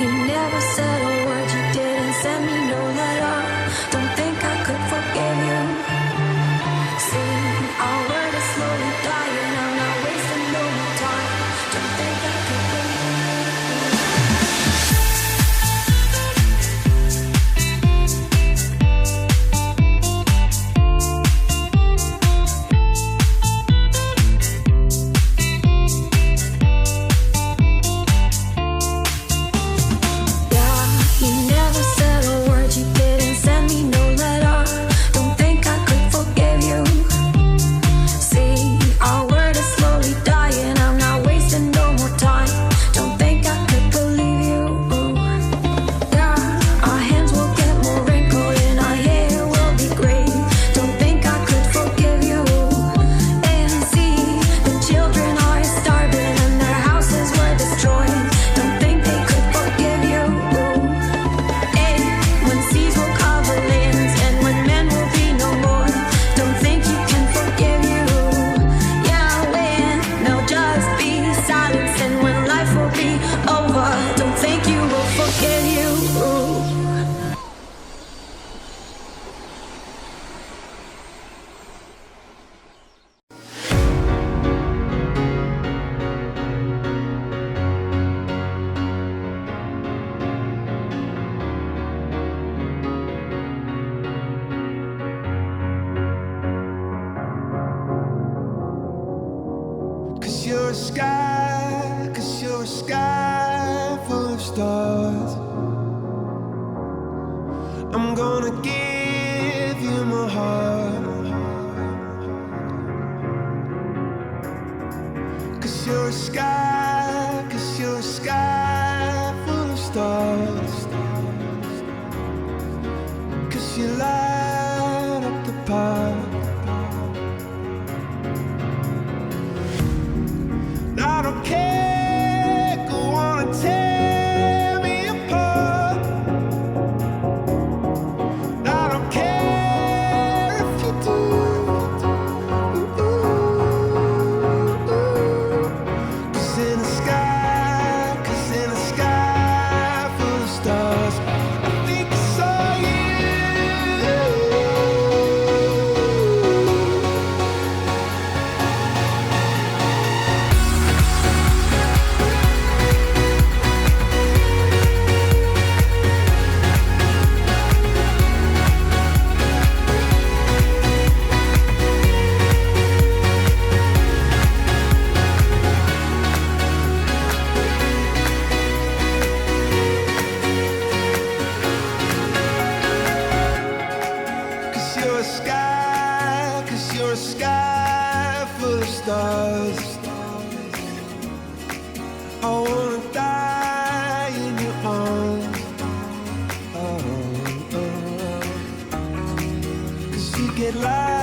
You never said a word, you didn't send me no letter. Don't think I could forgive you. See, our word is slowly dying, I'm not wasting no more time. Don't think I could you're a sky, 'cause you're a sky full of stars. I'm gonna give you my heart, 'cause you're a sky, 'cause you're a sky full of stars. 'Cause you light up the park. I don't care, go on and tear me apart. I don't care if you do. Cause in the sky, 'cause in the sky full of stars, I think I saw you. You're a sky, 'cause you're a sky full of stars. I wanna die in your arms. Oh, oh, oh. 'Cause you get light.